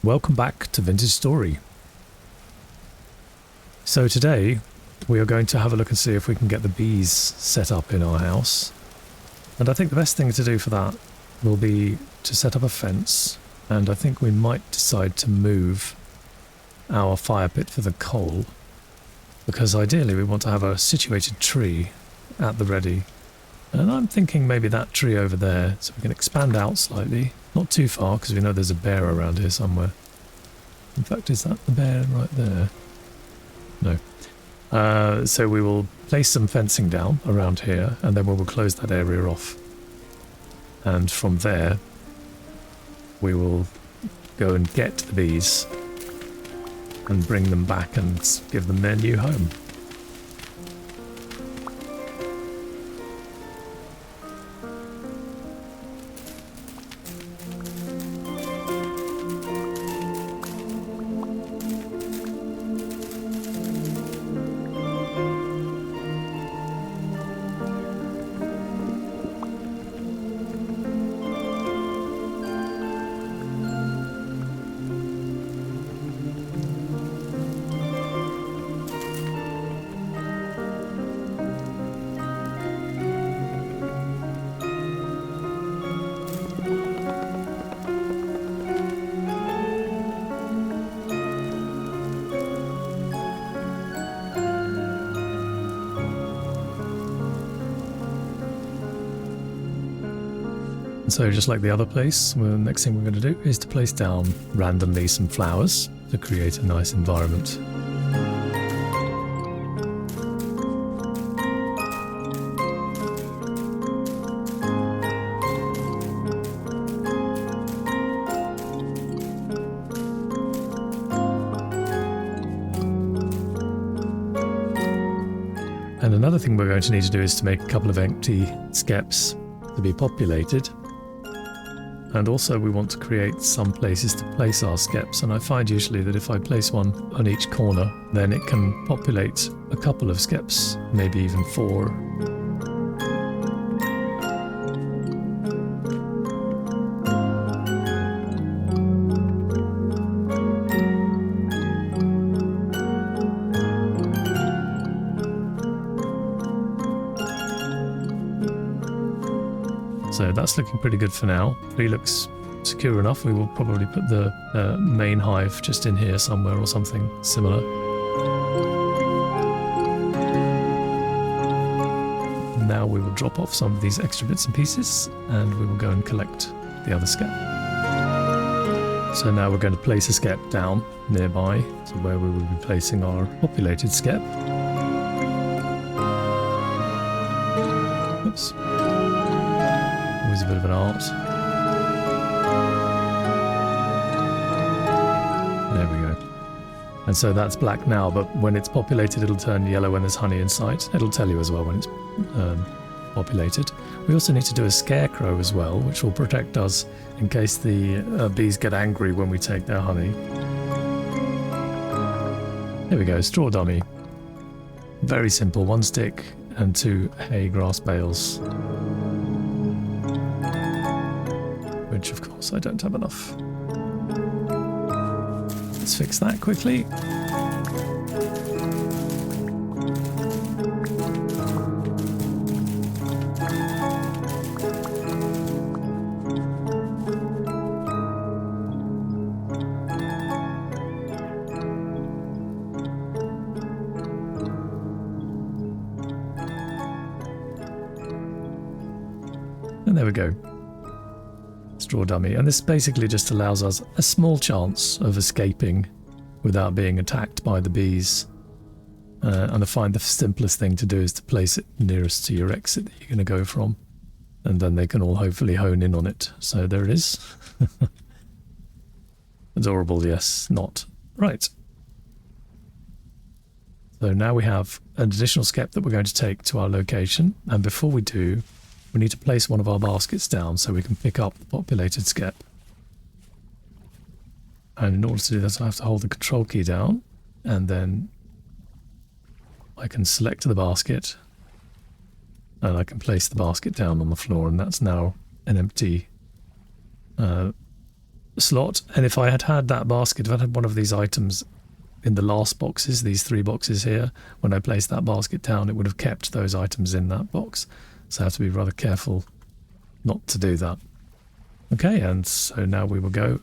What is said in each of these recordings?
welcome back to Vintage Story. So today we are going to have a look and see if we can get the bees set up in our house. And I think the best thing to do for that will be to set up a fence, and I think we might decide to move our fire pit for the coal, because ideally we want to have a situated tree at the ready. And I'm thinking maybe that tree over there, so we can expand out slightly. Not too far, because we know there's a bear around here somewhere. In fact, is that the bear right there? No. So we will place some fencing down around here, and then we will close that area off. And from there, we will go and get the bees and bring them back and give them their new home. So just like the other place, the next thing we're going to do is to place down randomly some flowers to create a nice environment. And another thing we're going to need to do is to make a couple of empty skeps to be populated. And also we want to create some places to place our skeps, and I find usually that if I place one on each corner, then it can populate a couple of skeps, maybe even 4. So that's looking pretty good for now. It looks secure enough. We will probably put the main hive just in here somewhere or something similar. Now we will drop off some of these extra bits and pieces, and we will go and collect the other skep. So now we're going to place a skep down nearby to where we will be placing our populated skep. Oops. Always a bit of an art. There we go. And so that's black now, but when it's populated it'll turn yellow when there's honey inside. It'll tell you as well when it's populated. We also need to do a scarecrow as well, which will protect us in case the bees get angry when we take their honey. There we go, straw dummy. Very simple, 1 stick and 2 hay grass bales. Which of course I don't have enough. Let's fix that quickly. And there we go. Straw dummy, and this basically just allows us a small chance of escaping without being attacked by the bees. And I find the simplest thing to do is to place it nearest to your exit that you're going to go from, and then they can all hopefully hone in on it. So there it is. Adorable, yes, not. Right. So now we have an additional skep that we're going to take to our location, and before we do, we need to place one of our baskets down so we can pick up the populated skep. And in order to do this, I have to hold the control key down, and then I can select the basket, and I can place the basket down on the floor, and that's now an empty slot, and if I had had that basket, if I had one of these items in the last boxes, these 3 boxes here, when I placed that basket down, it would have kept those items in that box. So I have to be rather careful not to do that. Okay, and so now we will go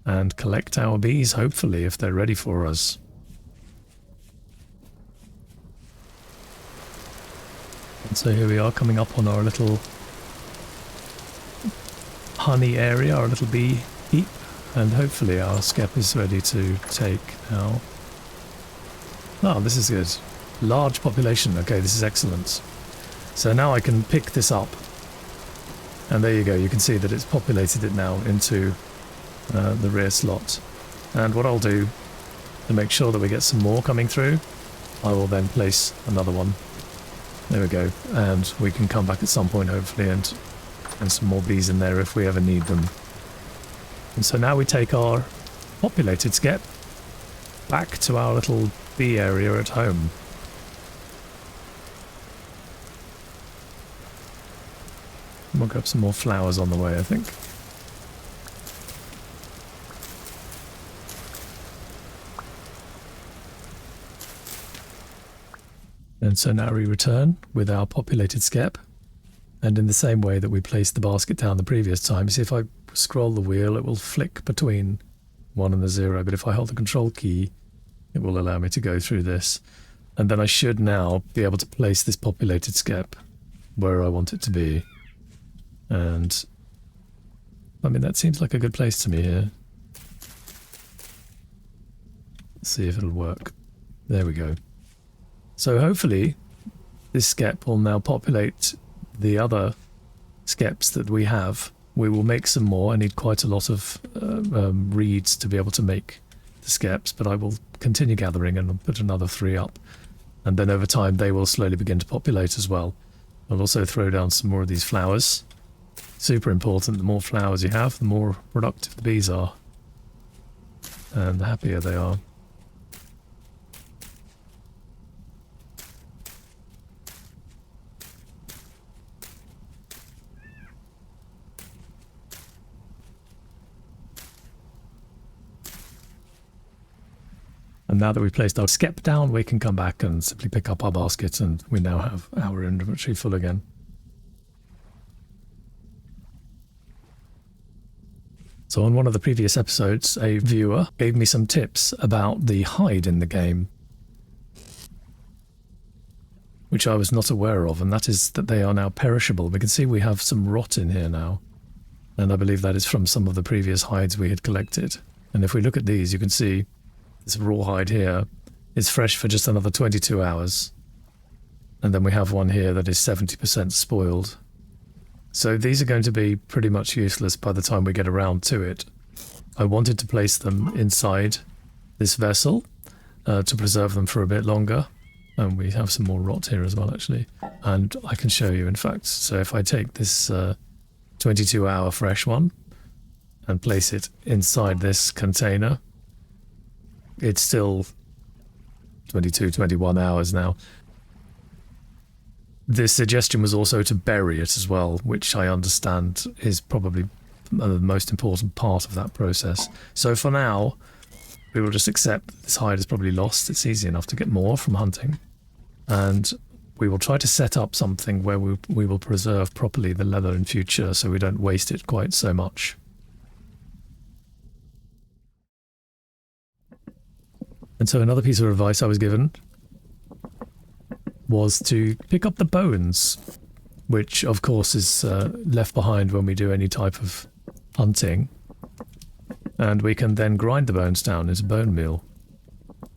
and collect our bees, hopefully, if they're ready for us. And so here we are, coming up on our little honey area, our little bee heap, and hopefully our skep is ready to take now. Oh, this is good. Large population. Okay, this is excellent. So now I can pick this up. And there you go, you can see that it's populated it now into the rear slot. And what I'll do to make sure that we get some more coming through, I will then place another one. There we go. And we can come back at some point, hopefully, and some more bees in there if we ever need them. And so now we take our populated skep back to our little bee area at home. We'll grab some more flowers on the way, I think. And so now we return with our populated skep. And in the same way that we placed the basket down the previous time, you see if I scroll the wheel, it will flick between 1 and the 0. But if I hold the control key, it will allow me to go through this. And then I should now be able to place this populated skep where I want it to be. And I mean, that seems like a good place to me here. Let's see if it'll work. There we go. So hopefully this skep will now populate the other skeps that we have. We will make some more. I need quite a lot of reeds to be able to make the skeps, but I will continue gathering and I'll put another 3 up. And then over time they will slowly begin to populate as well. I'll also throw down some more of these flowers. Super important, the more flowers you have, the more productive the bees are. And the happier they are. And now that we've placed our skep down, we can come back and simply pick up our basket, and we now have our inventory full again. So on one of the previous episodes, a viewer gave me some tips about the hide in the game, which I was not aware of, and that is that they are now perishable. We can see we have some rot in here now, and I believe that is from some of the previous hides we had collected. And if we look at these, you can see this rawhide here is fresh for just another 22 hours. And then we have one here that is 70% spoiled. So these are going to be pretty much useless by the time we get around to it. I wanted to place them inside this vessel to preserve them for a bit longer. And we have some more rot here as well, actually. And I can show you, in fact. So if I take this 22-hour fresh one and place it inside this container, it's still 22, 21 hours now. The suggestion was also to bury it as well, which I understand is probably the most important part of that process. So for now, we will just accept that this hide is probably lost. It's easy enough to get more from hunting. And we will try to set up something where we will preserve properly the leather in future so we don't waste it quite so much. And so another piece of advice I was given was to pick up the bones, which of course is left behind when we do any type of hunting. And we can then grind the bones down into bone meal.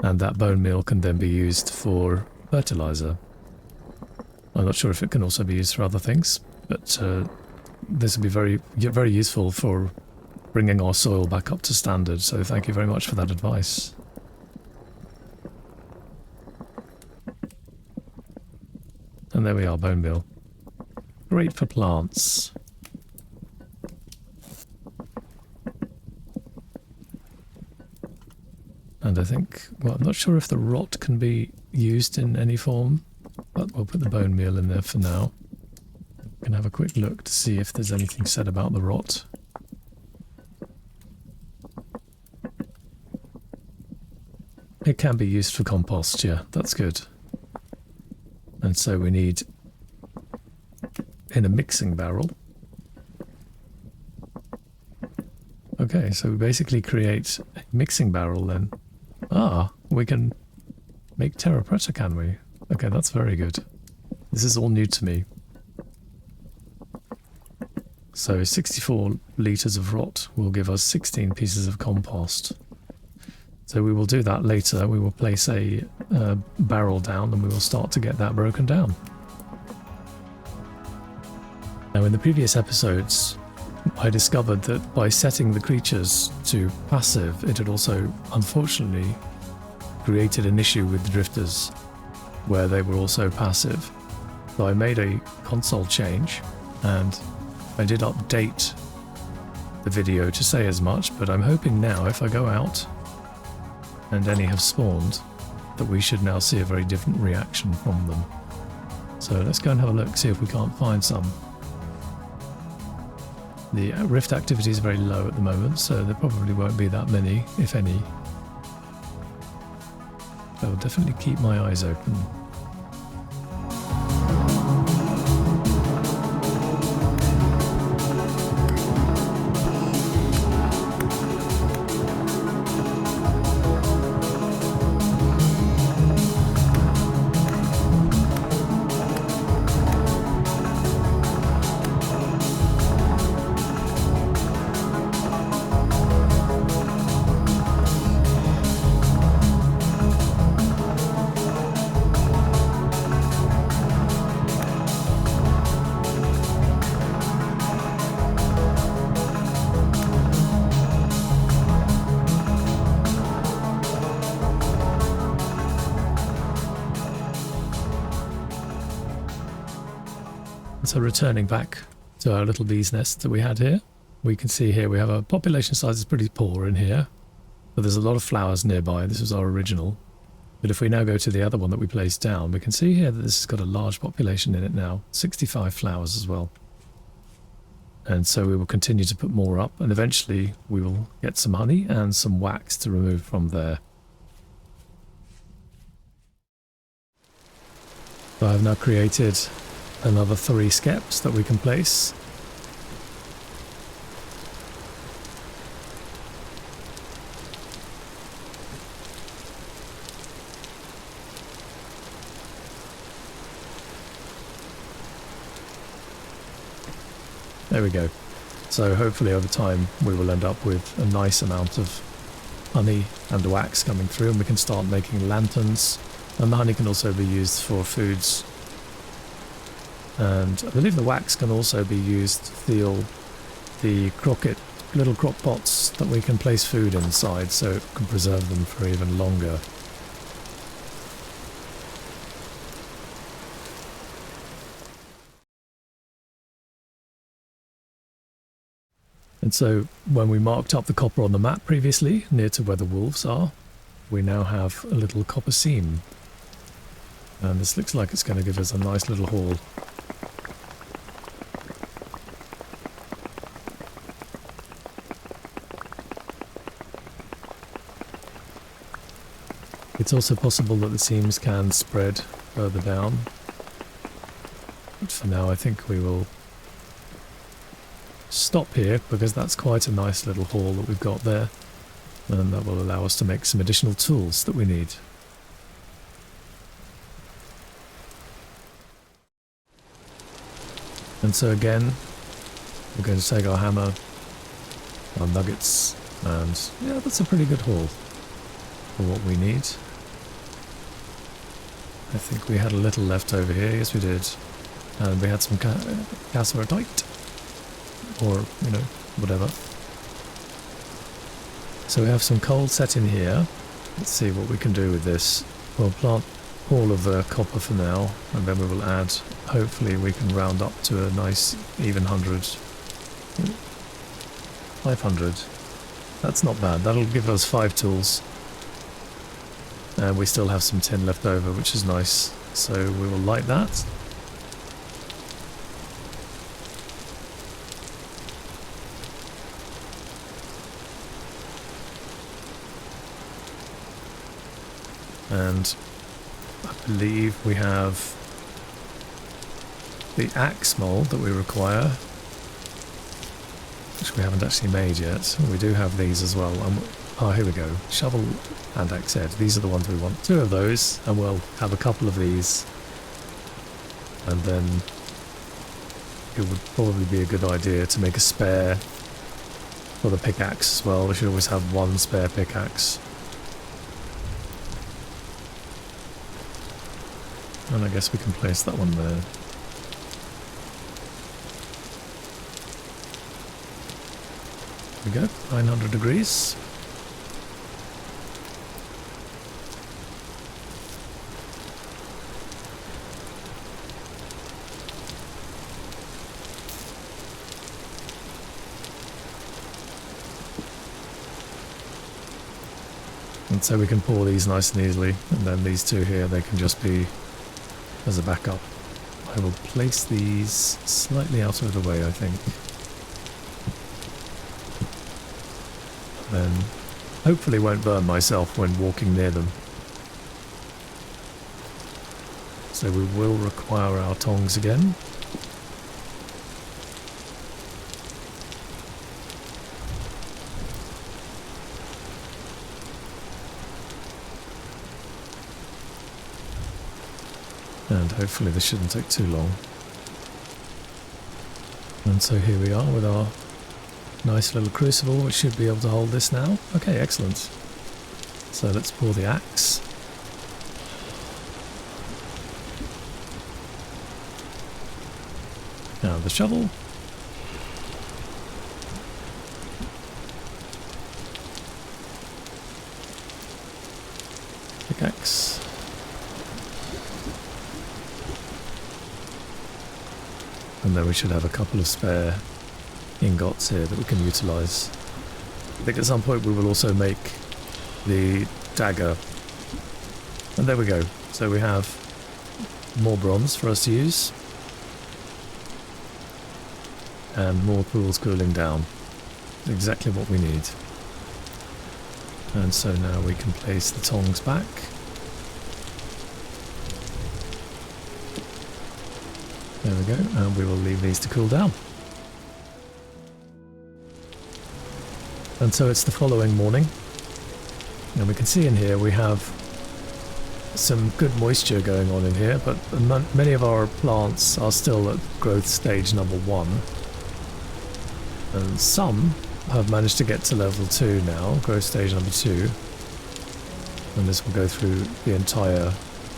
And that bone meal can then be used for fertilizer. I'm not sure if it can also be used for other things, but this will be very, very useful for bringing our soil back up to standard. So thank you very much for that advice. And there we are, bone meal. Great for plants. And I think, well, I'm not sure if the rot can be used in any form, but we'll put the bone meal in there for now. We can have a quick look to see if there's anything said about the rot. it can be used for compost, yeah, that's good. And so we need, in a mixing barrel. Okay, so we basically create a mixing barrel then. Ah, we can make terra preta, can we? Okay, that's very good. This is all new to me. So 64 litres of rot will give us 16 pieces of compost. So we will do that later. We will place a barrel down and we will start to get that broken down. Now in the previous episodes, I discovered that by setting the creatures to passive, it had also, unfortunately, created an issue with the drifters, where they were also passive. So I made a console change, and I did update the video to say as much, but I'm hoping now if I go out and any have spawned, that we should now see a very different reaction from them. So let's go and have a look, see if we can't find some. The rift activity is very low at the moment, so there probably won't be that many, if any. I'll definitely keep my eyes open. So returning back to our little bee's nest that we had here, we can see here we have a population size is pretty poor in here, but there's a lot of flowers nearby. This was our original. But if we now go to the other one that we placed down, we can see here that this has got a large population in it now, 65 flowers as well. And so we will continue to put more up, and eventually we will get some honey and some wax to remove from there. So I've now created another 3 skeps that we can place. There we go. So hopefully over time we will end up with a nice amount of honey and wax coming through, and we can start making lanterns, and the honey can also be used for foods. And I believe the wax can also be used to seal the little crock pots that we can place food inside, so it can preserve them for even longer. And so when we marked up the copper on the map previously, near to where the wolves are, we now have a little copper seam. And this looks like it's going to give us a nice little haul. It's also possible that the seams can spread further down, but for now I think we will stop here because that's quite a nice little haul that we've got there, and that will allow us to make some additional tools that we need. And so again, we're going to take our hammer, our nuggets, and yeah, that's a pretty good haul for what we need. I think we had a little left over here, yes we did, and we had some cassiterite, or, you know, whatever. So we have some coal set in here. Let's see what we can do with this. We'll plant all of the copper for now, and then we will add, hopefully we can round up to a nice even 100. 500. That's not bad, that'll give us 5 tools. And we still have some tin left over, which is nice. So we will light that. And I believe we have the axe mold that we require, which we haven't actually made yet. We do have these as well. Here we go. Shovel and axe head. These are the ones we want. 2 of those, and we'll have a couple of these. And then it would probably be a good idea to make a spare for the pickaxe as well. We should always have 1 spare pickaxe. And I guess we can place that one there. There we go, 900 degrees. And so we can pour these nice and easily, and then these 2 here, they can just be as a backup. I will place these slightly out of the way, I think. Then hopefully won't burn myself when walking near them. So we will require our tongs again. And hopefully this shouldn't take too long. And so here we are with our nice little crucible, which should be able to hold this now. Okay, excellent. So let's pour the axe. Now the shovel. Pickaxe. And then we should have a couple of spare ingots here that we can utilise. I think at some point we will also make the dagger. And there we go. So we have more bronze for us to use. And more pools cooling down. Exactly what we need. And so now we can place the tongs back. There we go, and we will leave these to cool down. And so it's the following morning, and we can see in here we have some good moisture going on in here, but many of our plants are still at growth stage number 1. And some have managed to get to level 2 now, growth stage number 2. And this will go through the entire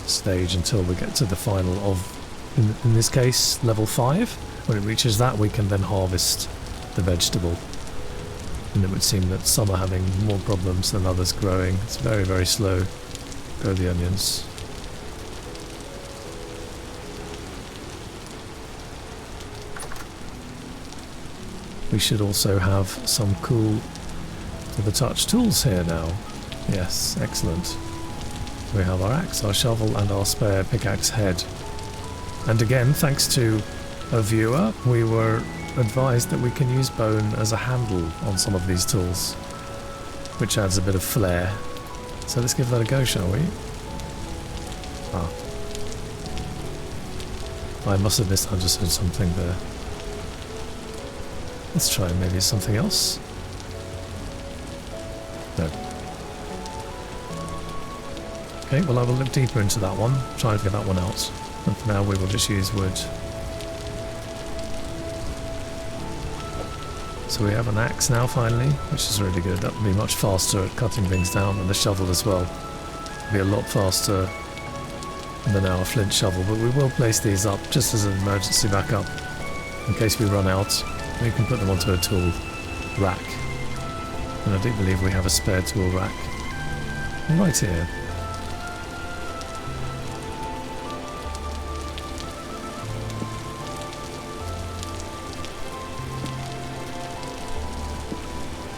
stage until we get to the final of, in this case, level 5. When it reaches that, we can then harvest the vegetable. And it would seem that some are having more problems than others growing. It's very, very slow. Grow the onions. We should also have some cool to the touch tools here now. Yes, excellent. We have our axe, our shovel, and our spare pickaxe head. And again, thanks to a viewer, we were advised that we can use bone as a handle on some of these tools, which adds a bit of flair. So let's give that a go, shall we? I must have misunderstood something there. Let's try maybe something else. No. Okay, well I will look deeper into that one, try and figure that one out. And for now we will just use wood. So we have an axe now finally, which is really good. That will be much faster at cutting things down, and the shovel as well. It'll be a lot faster than our flint shovel, but we will place these up just as an emergency backup. In case we run out, we can put them onto a tool rack. And I do believe we have a spare tool rack right here.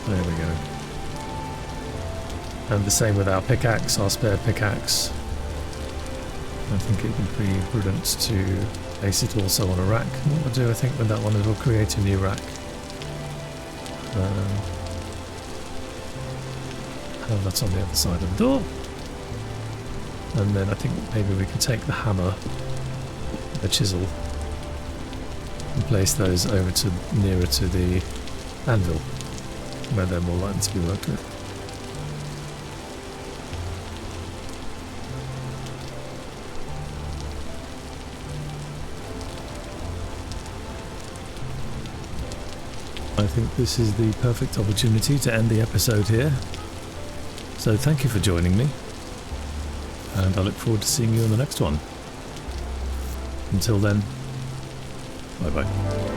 There we go. And the same with our pickaxe, our spare pickaxe. I think it would be prudent to place it also on a rack. What we'll do, I think, with that one is we'll create a new rack. Have that on the other side of the door. And then I think maybe we can take the hammer, the chisel, and place those over to nearer to the anvil, where they're more likely to be worked with. I think this is the perfect opportunity to end the episode here. So thank you for joining me, and I look forward to seeing you on the next one. Until then, bye bye.